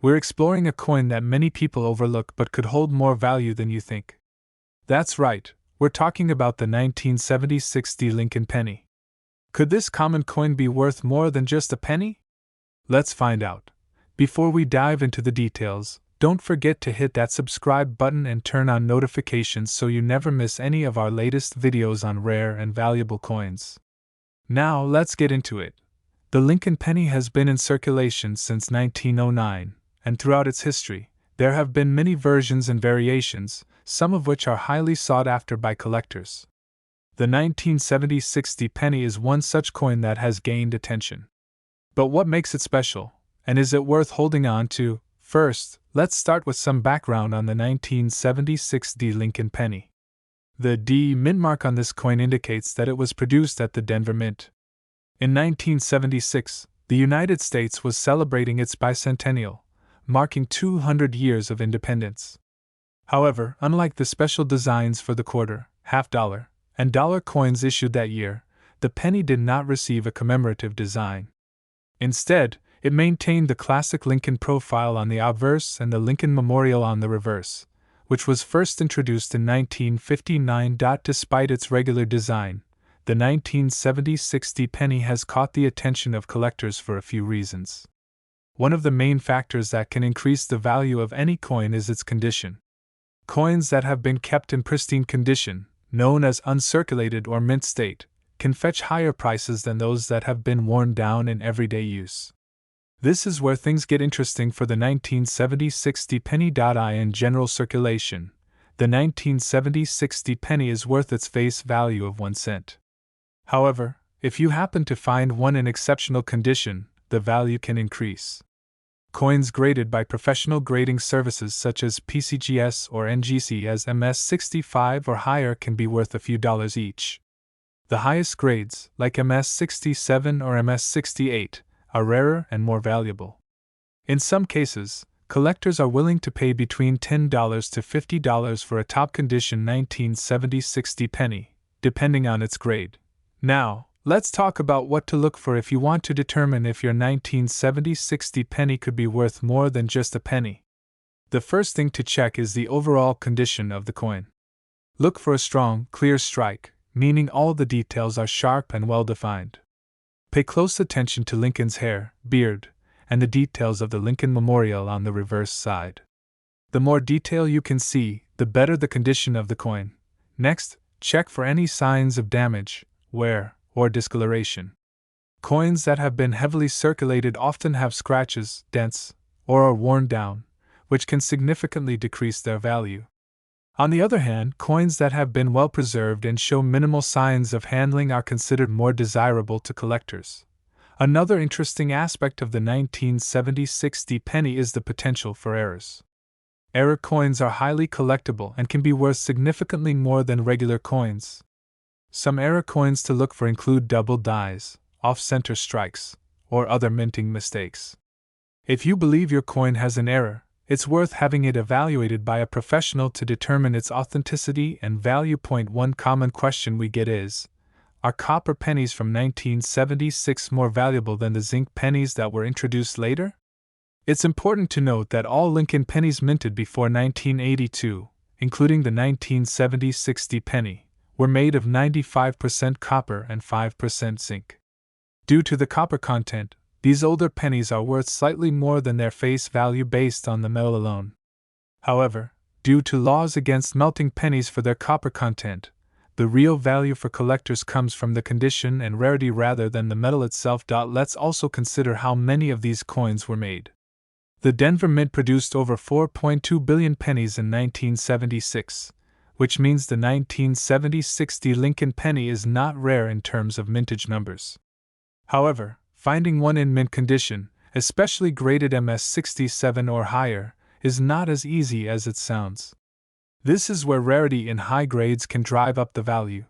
We're exploring a coin that many people overlook but could hold more value than you think. That's right, we're talking about the 1976 Lincoln penny. Could this common coin be worth more than just a penny? Let's find out. Before we dive into the details, don't forget to hit that subscribe button and turn on notifications so you never miss any of our latest videos on rare and valuable coins. Now let's get into it. The Lincoln penny has been in circulation since 1909, and throughout its history, there have been many versions and variations, some of which are highly sought after by collectors. The 1976 penny is one such coin that has gained attention. But what makes it special, and is it worth holding on to? First, let's start with some background on the 1976 Lincoln penny. The D mint mark on this coin indicates that it was produced at the Denver Mint. In 1976, the United States was celebrating its bicentennial, marking 200 years of independence. However, unlike the special designs for the quarter, half dollar, and dollar coins issued that year, the penny did not receive a commemorative design. Instead, it maintained the classic Lincoln profile on the obverse and the Lincoln Memorial on the reverse, which was first introduced in 1959. Despite its regular design, the 1976 penny has caught the attention of collectors for a few reasons. One of the main factors that can increase the value of any coin is its condition. Coins that have been kept in pristine condition, known as uncirculated or mint state, can fetch higher prices than those that have been worn down in everyday use. This is where things get interesting for the 1976 penny. In general circulation, the 1976 penny is worth its face value of 1 cent. However, if you happen to find one in exceptional condition, the value can increase. Coins graded by professional grading services such as PCGS or NGC as MS65 or higher can be worth a few dollars each. The highest grades, like MS67 or MS68, are rarer and more valuable. In some cases, collectors are willing to pay between $10 to $50 for a top-condition 1976 penny, depending on its grade. Now, let's talk about what to look for if you want to determine if your 1976 penny could be worth more than just a penny. The first thing to check is the overall condition of the coin. Look for a strong, clear strike, meaning all the details are sharp and well-defined. Pay close attention to Lincoln's hair, beard, and the details of the Lincoln Memorial on the reverse side. The more detail you can see, the better the condition of the coin. Next, check for any signs of damage, wear, or discoloration. Coins that have been heavily circulated often have scratches, dents, or are worn down, which can significantly decrease their value. On the other hand, coins that have been well preserved and show minimal signs of handling are considered more desirable to collectors. Another interesting aspect of the 1976 penny is the potential for errors. Error coins are highly collectible and can be worth significantly more than regular coins. Some error coins to look for include double dies, off-center strikes, or other minting mistakes. If you believe your coin has an error, it's worth having it evaluated by a professional to determine its authenticity and value. One common question we get is, are copper pennies from 1976 more valuable than the zinc pennies that were introduced later? It's important to note that all Lincoln pennies minted before 1982, including the 1976 penny, were made of 95% copper and 5% zinc. Due to the copper content, these older pennies are worth slightly more than their face value based on the metal alone. However, due to laws against melting pennies for their copper content, the real value for collectors comes from the condition and rarity rather than the metal itself. Let's also consider how many of these coins were made. The Denver Mint produced over 4.2 billion pennies in 1976, which means the 1976 Lincoln penny is not rare in terms of mintage numbers. However, finding one in mint condition, especially graded MS67 or higher, is not as easy as it sounds. This is where rarity in high grades can drive up the value.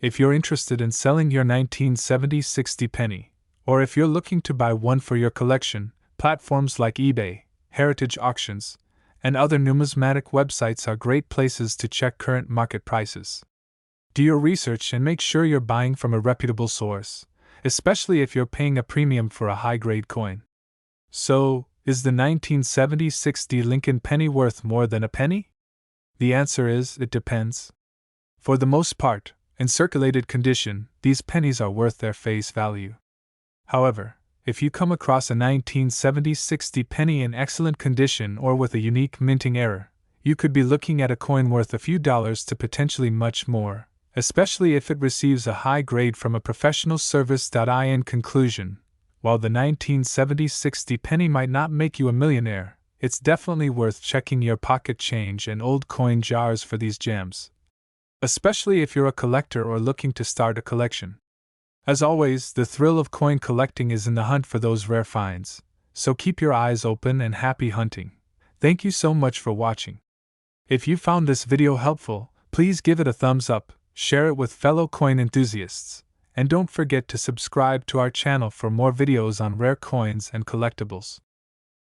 If you're interested in selling your 1976 penny, or if you're looking to buy one for your collection, platforms like eBay, Heritage Auctions, and other numismatic websites are great places to check current market prices. Do your research and make sure you're buying from a reputable source, especially if you're paying a premium for a high-grade coin. So, Is the 1970-60 Lincoln penny worth more than a penny? The answer is, it depends. For the most part, in circulated condition, these pennies are worth their face value. However, if you come across a 1970-60 penny in excellent condition or with a unique minting error, you could be looking at a coin worth a few dollars to potentially much more, especially if it receives a high grade from a professional service. In conclusion, while the 1970-60 penny might not make you a millionaire, it's definitely worth checking your pocket change and old coin jars for these gems, especially if you're a collector or looking to start a collection. As always, the thrill of coin collecting is in the hunt for those rare finds, so keep your eyes open and happy hunting. Thank you so much for watching. If you found this video helpful, please give it a thumbs up, share it with fellow coin enthusiasts, and don't forget to subscribe to our channel for more videos on rare coins and collectibles.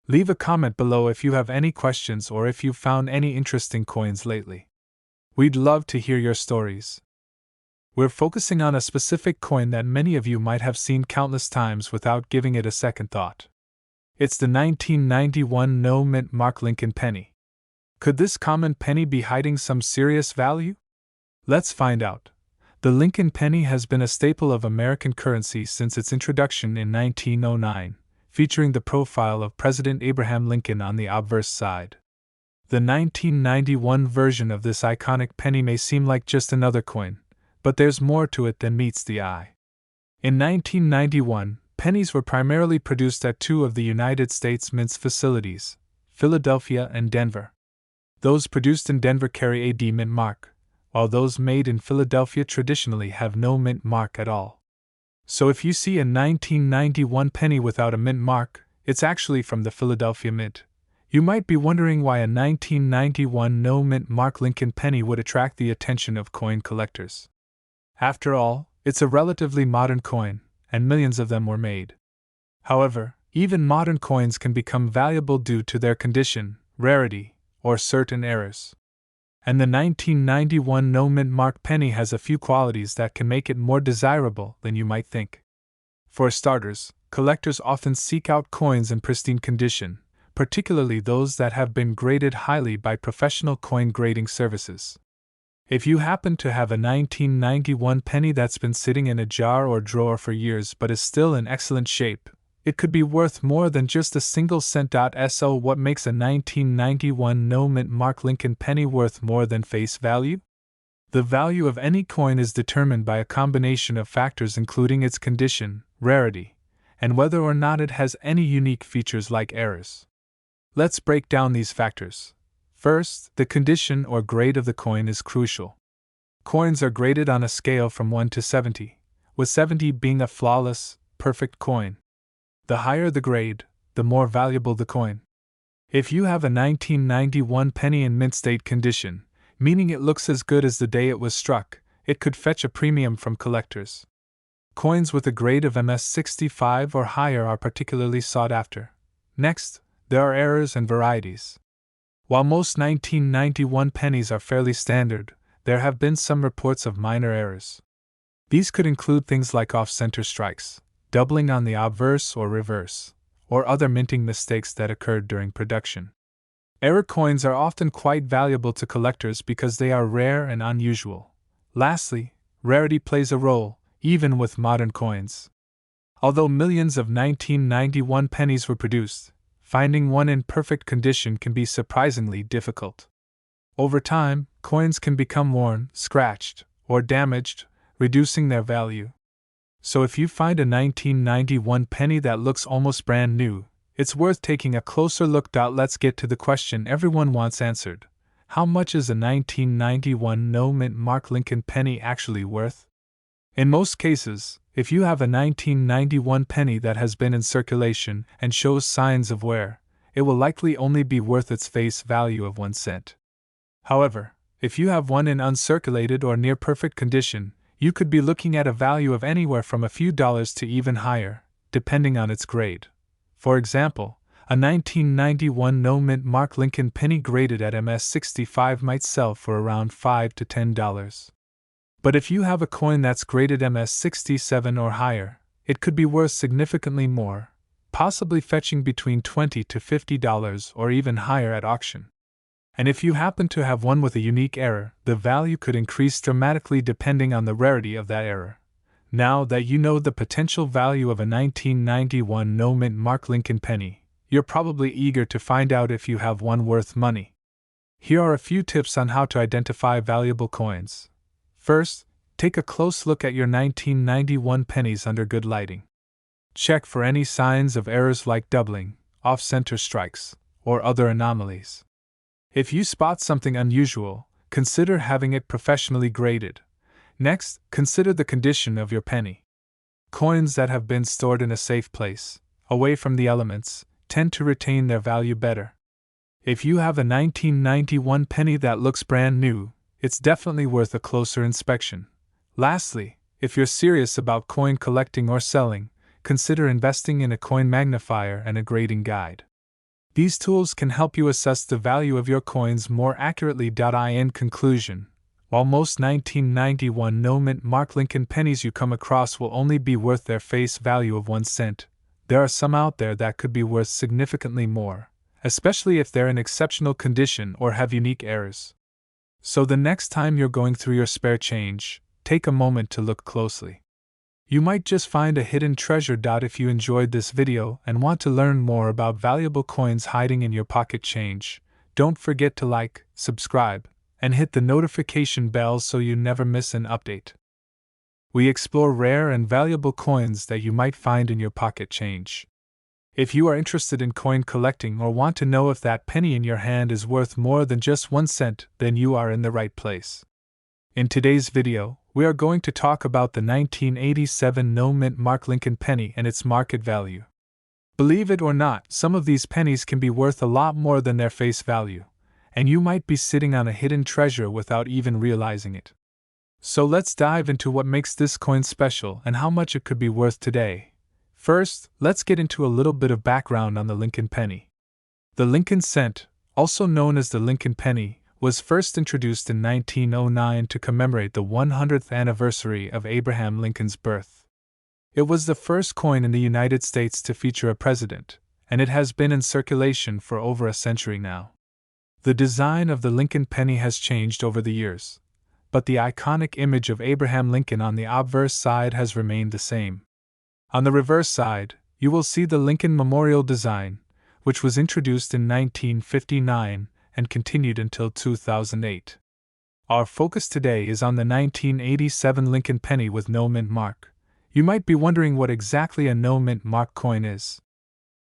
Leave a comment below if you have any questions or if you've found any interesting coins lately. We'd love to hear your stories. We're focusing on a specific coin that many of you might have seen countless times without giving it a second thought. It's the 1991 no mint mark Lincoln penny. Could this common penny be hiding some serious value? Let's find out. The Lincoln penny has been a staple of American currency since its introduction in 1909, featuring the profile of President Abraham Lincoln on the obverse side. The 1991 version of this iconic penny may seem like just another coin, but there's more to it than meets the eye. In 1991, pennies were primarily produced at two of the United States Mint's facilities, Philadelphia and Denver. Those produced in Denver carry a D mint mark, while those made in Philadelphia traditionally have no mint mark at all. So if you see a 1991 penny without a mint mark, it's actually from the Philadelphia Mint. You might be wondering why a 1991 no mint mark Lincoln penny would attract the attention of coin collectors. After all, it's a relatively modern coin, and millions of them were made. However, even modern coins can become valuable due to their condition, rarity, or certain errors. And the 1991 no mint mark penny has a few qualities that can make it more desirable than you might think. For starters, collectors often seek out coins in pristine condition, particularly those that have been graded highly by professional coin grading services. If you happen to have a 1991 penny that's been sitting in a jar or drawer for years but is still in excellent shape, it could be worth more than just a single cent. So what makes a 1991 no mint mark Lincoln penny worth more than face value? The value of any coin is determined by a combination of factors including its condition, rarity, and whether or not it has any unique features like errors. Let's break down these factors. First, the condition or grade of the coin is crucial. Coins are graded on a scale from 1 to 70, with 70 being a flawless, perfect coin. The higher the grade, the more valuable the coin. If you have a 1991 penny in mint state condition, meaning it looks as good as the day it was struck, it could fetch a premium from collectors. Coins with a grade of MS65 or higher are particularly sought after. Next, there are errors and varieties. While most 1991 pennies are fairly standard, there have been some reports of minor errors. These could include things like off-center strikes, doubling on the obverse or reverse, or other minting mistakes that occurred during production. Error coins are often quite valuable to collectors because they are rare and unusual. Lastly, rarity plays a role, even with modern coins. Although millions of 1991 pennies were produced, finding one in perfect condition can be surprisingly difficult. Over time, coins can become worn, scratched, or damaged, reducing their value. So if you find a 1991 penny that looks almost brand new, it's worth taking a closer look. Let's get to the question everyone wants answered. How much is a 1991 no mint mark Lincoln penny actually worth? In most cases, if you have a 1991 penny that has been in circulation and shows signs of wear, it will likely only be worth its face value of 1 cent. However, if you have one in uncirculated or near perfect condition, you could be looking at a value of anywhere from a few dollars to even higher, depending on its grade. For example, a 1991 no mint mark Lincoln penny graded at MS65 might sell for around $5 to $10. But if you have a coin that's graded MS67 or higher, it could be worth significantly more, possibly fetching between $20 to $50 or even higher at auction. And if you happen to have one with a unique error, the value could increase dramatically depending on the rarity of that error. Now that you know the potential value of a 1991 no-mint mark Lincoln penny, you're probably eager to find out if you have one worth money. Here are a few tips on how to identify valuable coins. First, take a close look at your 1991 pennies under good lighting. Check for any signs of errors like doubling, off-center strikes, or other anomalies. If you spot something unusual, consider having it professionally graded. Next, consider the condition of your penny. Coins that have been stored in a safe place, away from the elements, tend to retain their value better. If you have a 1991 penny that looks brand new, it's definitely worth a closer inspection. Lastly, if you're serious about coin collecting or selling, consider investing in a coin magnifier and a grading guide. These tools can help you assess the value of your coins more accurately. In conclusion, while most 1991 no-mint mark Lincoln pennies you come across will only be worth their face value of 1 cent, there are some out there that could be worth significantly more, especially if they're in exceptional condition or have unique errors. So the next time you're going through your spare change, take a moment to look closely. You might just find a hidden treasure. If you enjoyed this video and want to learn more about valuable coins hiding in your pocket change, don't forget to like, subscribe, and hit the notification bell so you never miss an update. We explore rare and valuable coins that you might find in your pocket change. If you are interested in coin collecting or want to know if that penny in your hand is worth more than just 1 cent, then you are in the right place. In today's video, we are going to talk about the 1987 no-mint mark Lincoln penny and its market value. Believe it or not, some of these pennies can be worth a lot more than their face value, and you might be sitting on a hidden treasure without even realizing it. So let's dive into what makes this coin special and how much it could be worth today. First, let's get into a little bit of background on the Lincoln penny. The Lincoln cent, also known as the Lincoln penny, was first introduced in 1909 to commemorate the 100th anniversary of Abraham Lincoln's birth. It was the first coin in the United States to feature a president, and it has been in circulation for over a century now. The design of the Lincoln penny has changed over the years, but the iconic image of Abraham Lincoln on the obverse side has remained the same. On the reverse side, you will see the Lincoln Memorial design, which was introduced in 1959 and continued until 2008. Our focus today is on the 1987 Lincoln penny with no mint mark. You might be wondering what exactly a no mint mark coin is.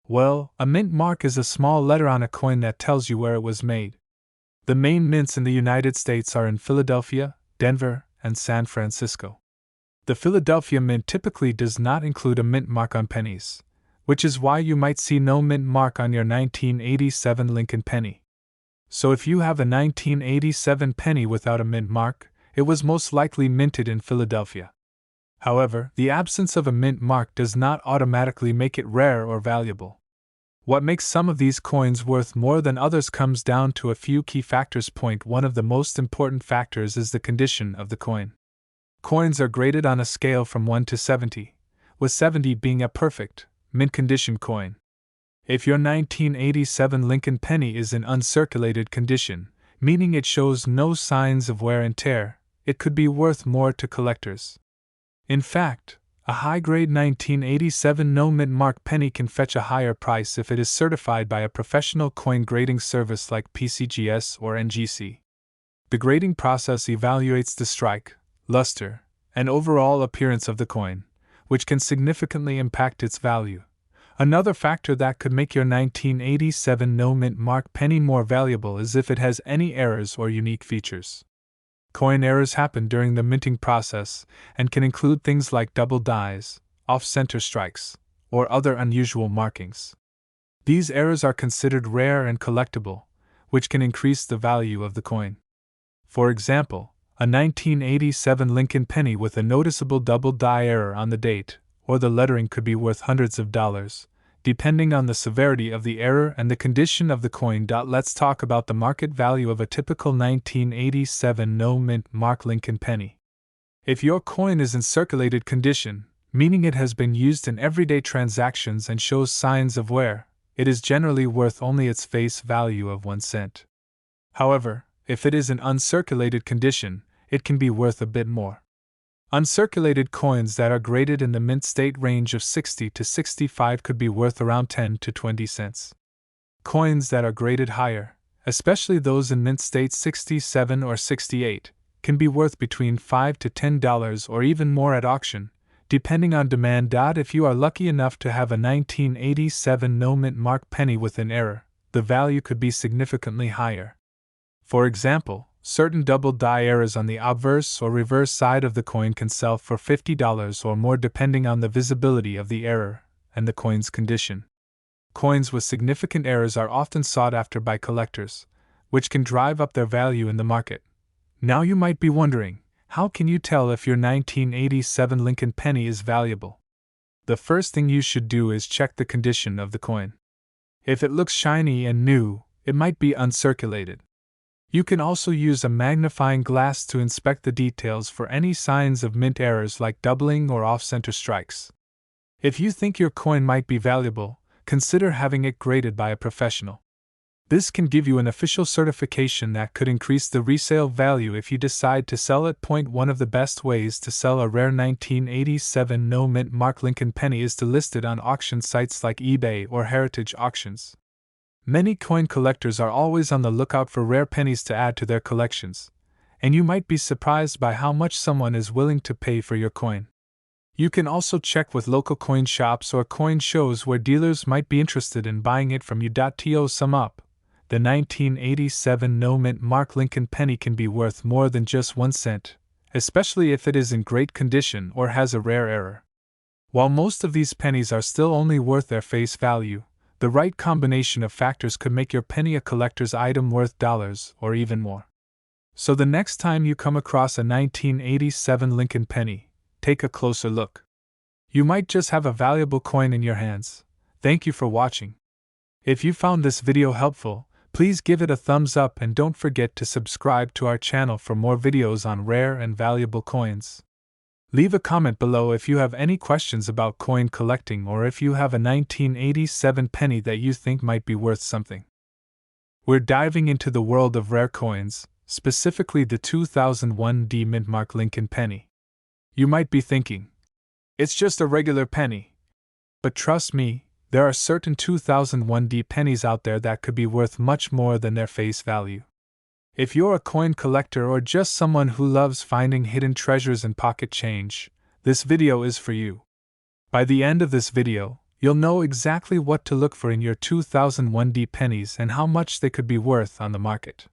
Well, a mint mark is a small letter on a coin that tells you where it was made. The main mints in the United States are in Philadelphia, Denver, and San Francisco. The Philadelphia Mint typically does not include a mint mark on pennies, which is why you might see no mint mark on your 1987 Lincoln penny. So if you have a 1987 penny without a mint mark, it was most likely minted in Philadelphia. However, the absence of a mint mark does not automatically make it rare or valuable. What makes some of these coins worth more than others comes down to a few key factors. One of the most important factors is the condition of the coin. Coins are graded on a scale from 1 to 70, with 70 being a perfect, mint condition coin. If your 1987 Lincoln penny is in uncirculated condition, meaning it shows no signs of wear and tear, it could be worth more to collectors. In fact, a high-grade 1987 no-mint mark penny can fetch a higher price if it is certified by a professional coin grading service like PCGS or NGC. The grading process evaluates the strike, luster, and overall appearance of the coin, which can significantly impact its value. Another factor that could make your 1987 no-mint mark penny more valuable is if it has any errors or unique features. Coin errors happen during the minting process and can include things like double dies, off-center strikes, or other unusual markings. These errors are considered rare and collectible, which can increase the value of the coin. For example, a 1987 Lincoln penny with a noticeable double die error on the date or the lettering could be worth hundreds of dollars, depending on the severity of the error and the condition of the coin. Let's talk about the market value of a typical 1987 no-mint mark Lincoln penny. If your coin is in circulated condition, meaning it has been used in everyday transactions and shows signs of wear. It is generally worth only its face value of 1 cent. However, if it is in uncirculated condition, it can be worth a bit more. Uncirculated coins that are graded in the mint state range of 60 to 65 could be worth around 10 to 20 cents. Coins that are graded higher, especially those in mint state 67 or 68, can be worth between $5 to $10 or even more at auction, depending on demand. If you are lucky enough to have a 1987 no mint mark penny with an error, the value could be significantly higher. For example, certain double die errors on the obverse or reverse side of the coin can sell for $50 or more depending on the visibility of the error and the coin's condition. Coins with significant errors are often sought after by collectors, which can drive up their value in the market. Now you might be wondering, how can you tell if your 1987 Lincoln penny is valuable? The first thing you should do is check the condition of the coin. If it looks shiny and new, it might be uncirculated. You can also use a magnifying glass to inspect the details for any signs of mint errors like doubling or off-center strikes. If you think your coin might be valuable, consider having it graded by a professional. This can give you an official certification that could increase the resale value if you decide to sell it. One of the best ways to sell a rare 1987 no mint mark Lincoln penny is to list it on auction sites like eBay or Heritage Auctions. Many coin collectors are always on the lookout for rare pennies to add to their collections, and you might be surprised by how much someone is willing to pay for your coin. You can also check with local coin shops or coin shows where dealers might be interested in buying it from you. To sum up, the 1987 no mint mark Lincoln penny can be worth more than just 1 cent, especially if it is in great condition or has a rare error. While most of these pennies are still only worth their face value, the right combination of factors could make your penny a collector's item worth dollars or even more. So the next time you come across a 1987 Lincoln penny, take a closer look. You might just have a valuable coin in your hands. Thank you for watching. If you found this video helpful, please give it a thumbs up and don't forget to subscribe to our channel for more videos on rare and valuable coins. Leave a comment below if you have any questions about coin collecting or if you have a 1987 penny that you think might be worth something. We're diving into the world of rare coins, specifically the 2001 mint mark Lincoln penny. You might be thinking, it's just a regular penny. But trust me, there are certain 2001 pennies out there that could be worth much more than their face value. If you're a coin collector or just someone who loves finding hidden treasures and pocket change, this video is for you. By the end of this video, you'll know exactly what to look for in your 2001 pennies and how much they could be worth on the market.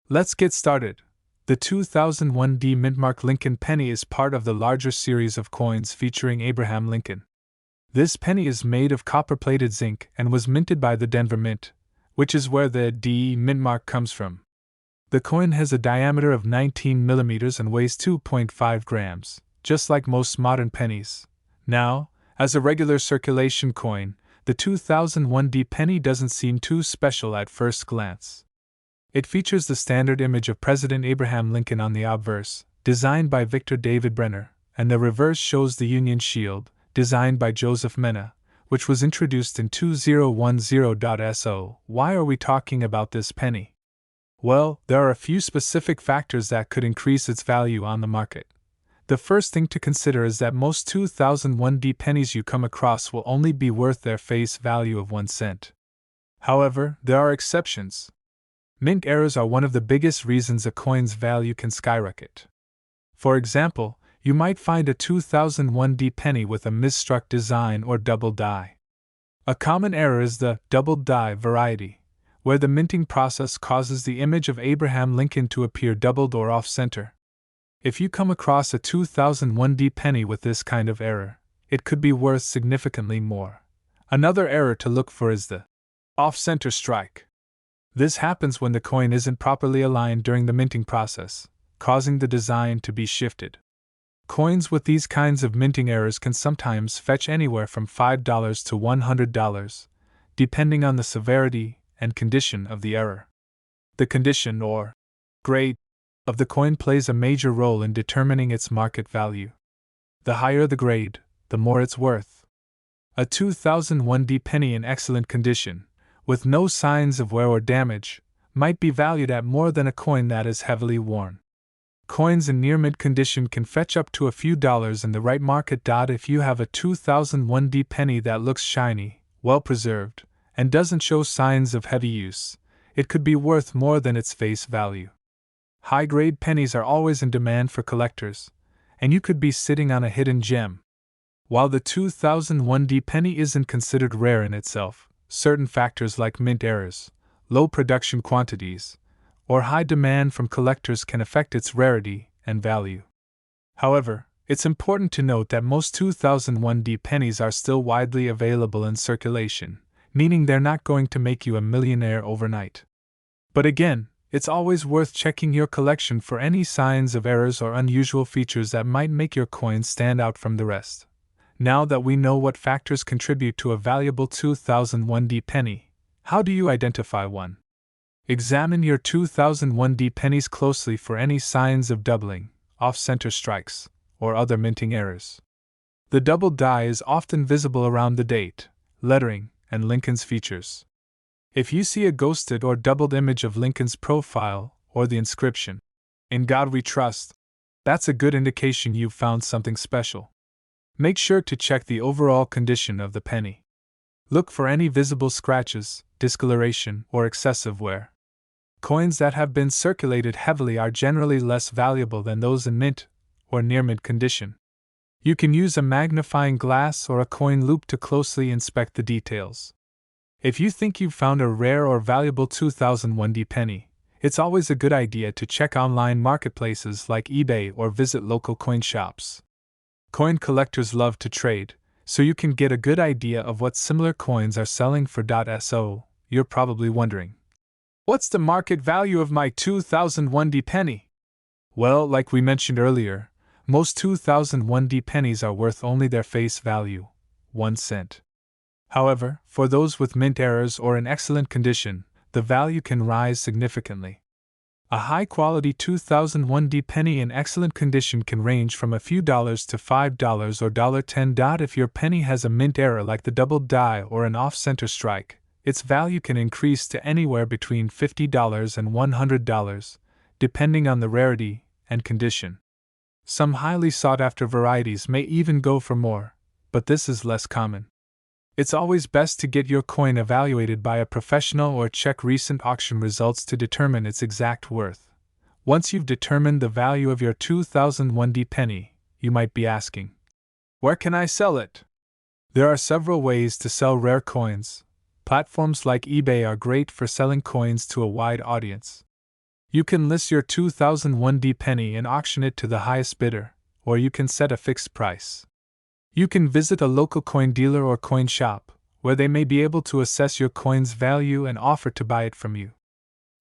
Let's get started. The 2001 mint mark Lincoln penny is part of the larger series of coins featuring Abraham Lincoln. This penny is made of copper-plated zinc and was minted by the Denver Mint, which is where the D mint mark comes from. The coin has a diameter of 19 millimeters and weighs 2.5 grams, just like most modern pennies. Now, as a regular circulation coin, the 2001 penny doesn't seem too special at first glance. It features the standard image of President Abraham Lincoln on the obverse, designed by Victor David Brenner, and the reverse shows the Union Shield, designed by Joseph Mena, which was introduced in 2010. Why are we talking about this penny? Well, there are a few specific factors that could increase its value on the market. The first thing to consider is that most 2001 pennies you come across will only be worth their face value of 1 cent. However, there are exceptions. Mint errors are one of the biggest reasons a coin's value can skyrocket. For example, you might find a 2001 penny with a misstruck design or double die. A common error is the double die variety, where the minting process causes the image of Abraham Lincoln to appear doubled or off-center. If you come across a 2001 penny with this kind of error, it could be worth significantly more. Another error to look for is the off-center strike. This happens when the coin isn't properly aligned during the minting process, causing the design to be shifted. Coins with these kinds of minting errors can sometimes fetch anywhere from $5 to $100, depending on the severity and condition of the error. The condition, or grade, of the coin plays a major role in determining its market value. The higher the grade, the more it's worth. A 2001 penny in excellent condition, with no signs of wear or damage, might be valued at more than a coin that is heavily worn. Coins in near mid condition can fetch up to a few dollars in the right market. If you have a 2001 penny that looks shiny, well preserved, and doesn't show signs of heavy use, it could be worth more than its face value. High-grade pennies are always in demand for collectors, and you could be sitting on a hidden gem. While the 2001 penny isn't considered rare in itself, certain factors like mint errors, low production quantities, or high demand from collectors can affect its rarity and value. However, it's important to note that most 2001 pennies are still widely available in circulation, meaning they're not going to make you a millionaire overnight. But again, it's always worth checking your collection for any signs of errors or unusual features that might make your coin stand out from the rest. Now that we know what factors contribute to a valuable 2001 penny, how do you identify one? Examine your 2001 pennies closely for any signs of doubling, off-center strikes, or other minting errors. The doubled die is often visible around the date, lettering, and Lincoln's features. If you see a ghosted or doubled image of Lincoln's profile or the inscription, "In God We Trust," that's a good indication you've found something special. Make sure to check the overall condition of the penny. Look for any visible scratches, discoloration, or excessive wear. Coins that have been circulated heavily are generally less valuable than those in mint or near mint condition. You can use a magnifying glass or a coin loop to closely inspect the details. If you think you've found a rare or valuable 2001 penny, it's always a good idea to check online marketplaces like eBay or visit local coin shops. Coin collectors love to trade, so you can get a good idea of what similar coins are selling for. So, you're probably wondering, what's the market value of my 2001 penny? Well, like we mentioned earlier, most 2001 pennies are worth only their face value, 1 cent. However, for those with mint errors or in excellent condition, the value can rise significantly. A high-quality 2001 penny in excellent condition can range from a few dollars to $5 or $10. If your penny has a mint error like the doubled die or an off-center strike, its value can increase to anywhere between $50 and $100, depending on the rarity and condition. Some highly sought-after varieties may even go for more, but this is less common. It's always best to get your coin evaluated by a professional or check recent auction results to determine its exact worth. Once you've determined the value of your 2001 penny, you might be asking, where can I sell it? There are several ways to sell rare coins. Platforms like eBay are great for selling coins to a wide audience. You can list your 2001 penny and auction it to the highest bidder, or you can set a fixed price. You can visit a local coin dealer or coin shop, where they may be able to assess your coin's value and offer to buy it from you.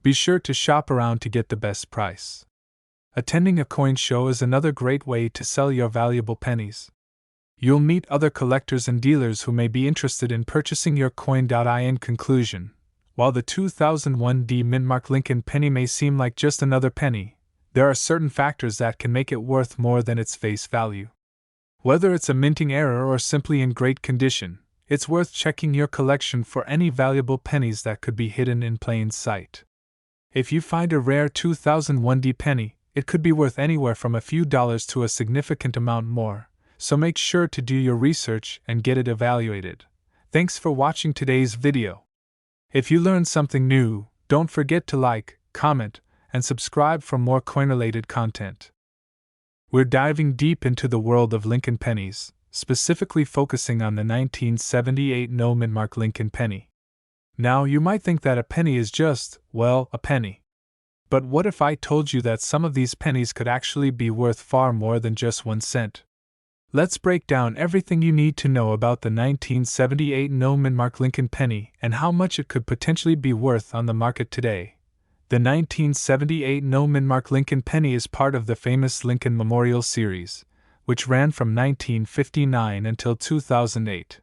Be sure to shop around to get the best price. Attending a coin show is another great way to sell your valuable pennies. You'll meet other collectors and dealers who may be interested in purchasing your coin. In conclusion, while the 2001 Mintmark Lincoln penny may seem like just another penny, there are certain factors that can make it worth more than its face value. Whether it's a minting error or simply in great condition, it's worth checking your collection for any valuable pennies that could be hidden in plain sight. If you find a rare 2001 penny, it could be worth anywhere from a few dollars to a significant amount more, so make sure to do your research and get it evaluated. Thanks for watching today's video. If you learned something new, don't forget to like, comment, and subscribe for more coin-related content. We're diving deep into the world of Lincoln pennies, specifically focusing on the 1978 Mintmark Lincoln penny. Now, you might think that a penny is just, well, a penny. But what if I told you that some of these pennies could actually be worth far more than just 1 cent? Let's break down everything you need to know about the 1978 Mintmark Lincoln penny and how much it could potentially be worth on the market today. The 1978 Mintmark Lincoln penny is part of the famous Lincoln Memorial series, which ran from 1959 until 2008.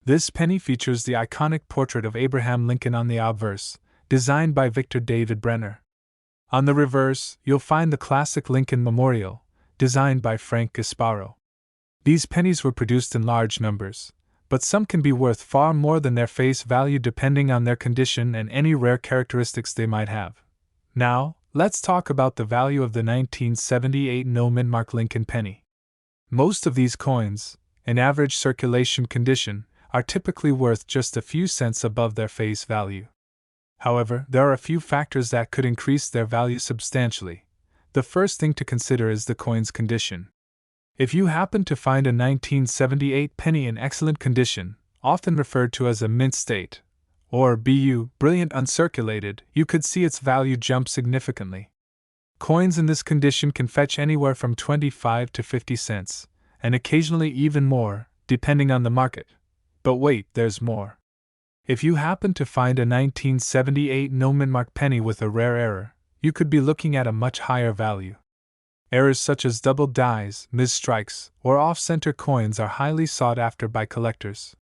This penny features the iconic portrait of Abraham Lincoln on the obverse, designed by Victor David Brenner. On the reverse, you'll find the classic Lincoln Memorial, designed by Frank Gasparo. These pennies were produced in large numbers, but some can be worth far more than their face value depending on their condition and any rare characteristics they might have. Now, let's talk about the value of the 1978 no-min-mark Lincoln penny. Most of these coins, in average circulation condition, are typically worth just a few cents above their face value. However, there are a few factors that could increase their value substantially. The first thing to consider is the coin's condition. If you happen to find a 1978 penny in excellent condition, often referred to as a mint state, or BU, brilliant uncirculated, you could see its value jump significantly. Coins in this condition can fetch anywhere from 25 to 50 cents, and occasionally even more, depending on the market. But wait, there's more. If you happen to find a 1978 no-min-mark penny with a rare error, you could be looking at a much higher value. Errors such as double dies, misstrikes, or off-center coins are highly sought after by collectors.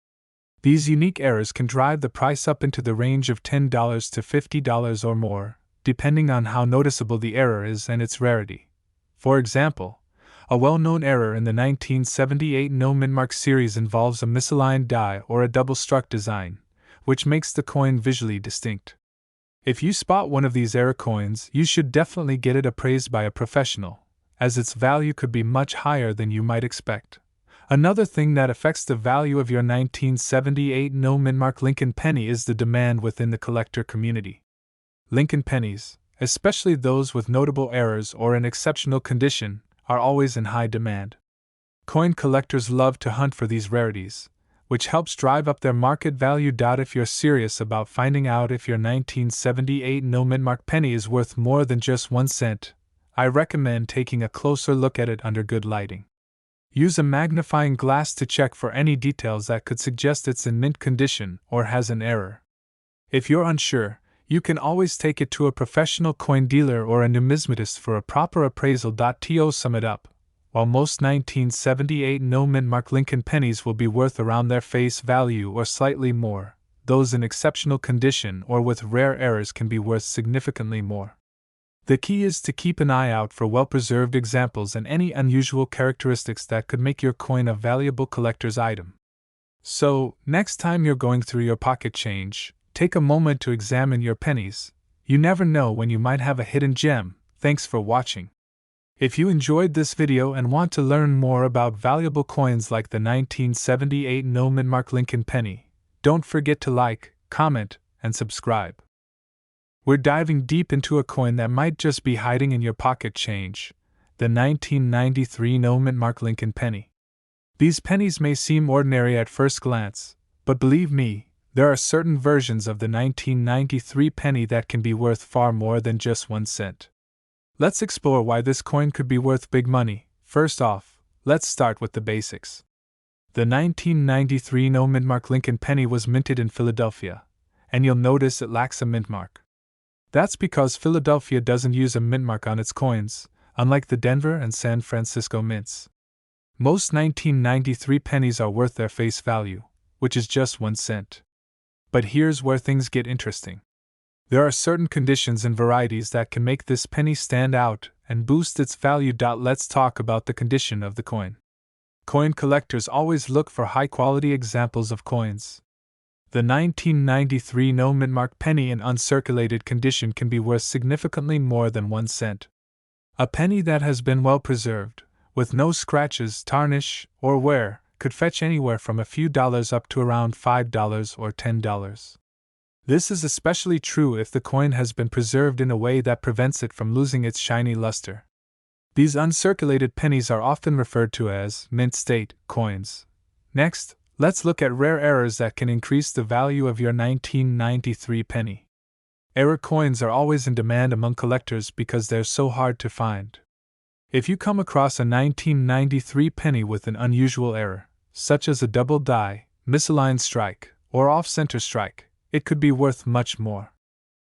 These unique errors can drive the price up into the range of $10 to $50 or more, depending on how noticeable the error is and its rarity. For example, a well-known error in the 1978 no-min-mark series involves a misaligned die or a double-struck design, which makes the coin visually distinct. If you spot one of these error coins, you should definitely get it appraised by a professional, as its value could be much higher than you might expect. Another thing that affects the value of your 1978 no-min-mark Lincoln penny is the demand within the collector community. Lincoln pennies, especially those with notable errors or in exceptional condition, are always in high demand. Coin collectors love to hunt for these rarities, which helps drive up their market value. If you're serious about finding out if your 1978 no-min-mark penny is worth more than just 1 cent, I recommend taking a closer look at it under good lighting. Use a magnifying glass to check for any details that could suggest it's in mint condition or has an error. If you're unsure, you can always take it to a professional coin dealer or a numismatist for a proper appraisal. To sum it up, while most 1978 no-min-mark Lincoln pennies will be worth around their face value or slightly more, those in exceptional condition or with rare errors can be worth significantly more. The key is to keep an eye out for well-preserved examples and any unusual characteristics that could make your coin a valuable collector's item. So, next time you're going through your pocket change, take a moment to examine your pennies. You never know when you might have a hidden gem. Thanks for watching. If you enjoyed this video and want to learn more about valuable coins like the 1978 no-min-mark Lincoln penny, don't forget to like, comment, and subscribe. We're diving deep into a coin that might just be hiding in your pocket change, the 1993 no-min-mark Lincoln penny. These pennies may seem ordinary at first glance, but believe me, there are certain versions of the 1993 penny that can be worth far more than just 1 cent. Let's explore why this coin could be worth big money. First off, let's start with the basics. The 1993 no-min-mark Lincoln penny was minted in Philadelphia, and you'll notice it lacks a mint mark. That's because Philadelphia doesn't use a mint mark on its coins, unlike the Denver and San Francisco mints. Most 1993 pennies are worth their face value, which is just 1 cent. But here's where things get interesting. There are certain conditions and varieties that can make this penny stand out and boost its value. Let's talk about the condition of the coin. Coin collectors always look for high-quality examples of coins. The 1993 no-min-mark penny in uncirculated condition can be worth significantly more than 1 cent. A penny that has been well preserved, with no scratches, tarnish, or wear, could fetch anywhere from a few dollars up to around $5 or $10. This is especially true if the coin has been preserved in a way that prevents it from losing its shiny luster. These uncirculated pennies are often referred to as mint state coins. Next, let's look at rare errors that can increase the value of your 1993 penny. Error coins are always in demand among collectors because they're so hard to find. If you come across a 1993 penny with an unusual error, such as a double die, misaligned strike, or off-center strike, it could be worth much more.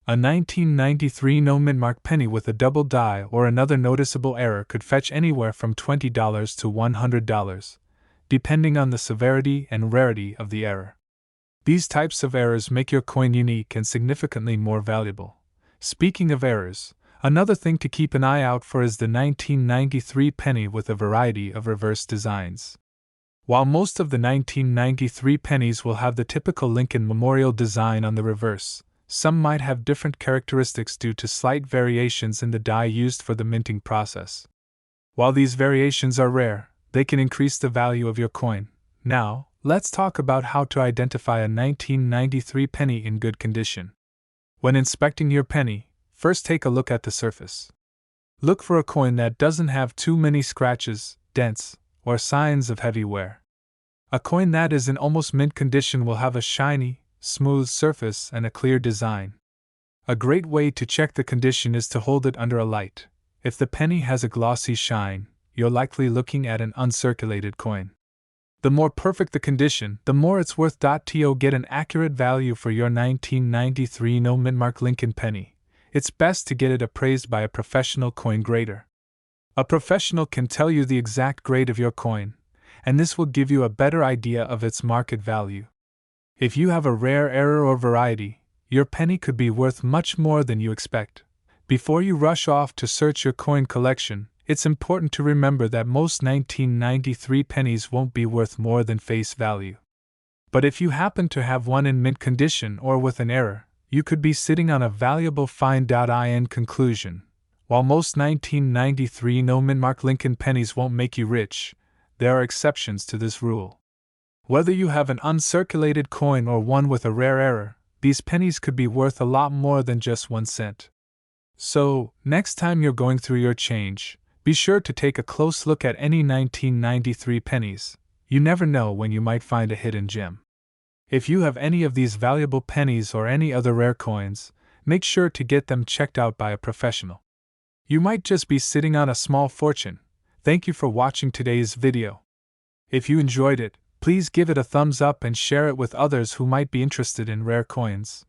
A 1993 no-min-mark penny with a double die or another noticeable error could fetch anywhere from $20 to $100, depending on the severity and rarity of the error. These types of errors make your coin unique and significantly more valuable. Speaking of errors, another thing to keep an eye out for is the 1993 penny with a variety of reverse designs. While most of the 1993 pennies will have the typical Lincoln Memorial design on the reverse, some might have different characteristics due to slight variations in the die used for the minting process. While these variations are rare, they can increase the value of your coin. Now, let's talk about how to identify a 1993 penny in good condition. When inspecting your penny, first take a look at the surface. Look for a coin that doesn't have too many scratches, dents, or signs of heavy wear. A coin that is in almost mint condition will have a shiny, smooth surface and a clear design. A great way to check the condition is to hold it under a light. If the penny has a glossy shine, you're likely looking at an uncirculated coin. The more perfect the condition, the more it's worth. To get an accurate value for your 1993 no mintmark Lincoln penny, it's best to get it appraised by a professional coin grader. A professional can tell you the exact grade of your coin, and this will give you a better idea of its market value. If you have a rare error or variety, your penny could be worth much more than you expect. Before you rush off to search your coin collection, it's important to remember that most 1993 pennies won't be worth more than face value. But if you happen to have one in mint condition or with an error, you could be sitting on a valuable find. In conclusion, while most 1993 no mintmark Lincoln pennies won't make you rich, there are exceptions to this rule. Whether you have an uncirculated coin or one with a rare error, these pennies could be worth a lot more than just 1 cent. So, next time you're going through your change, be sure to take a close look at any 1993 pennies. You never know when you might find a hidden gem. If you have any of these valuable pennies or any other rare coins, make sure to get them checked out by a professional. You might just be sitting on a small fortune. Thank you for watching today's video. If you enjoyed it, please give it a thumbs up and share it with others who might be interested in rare coins.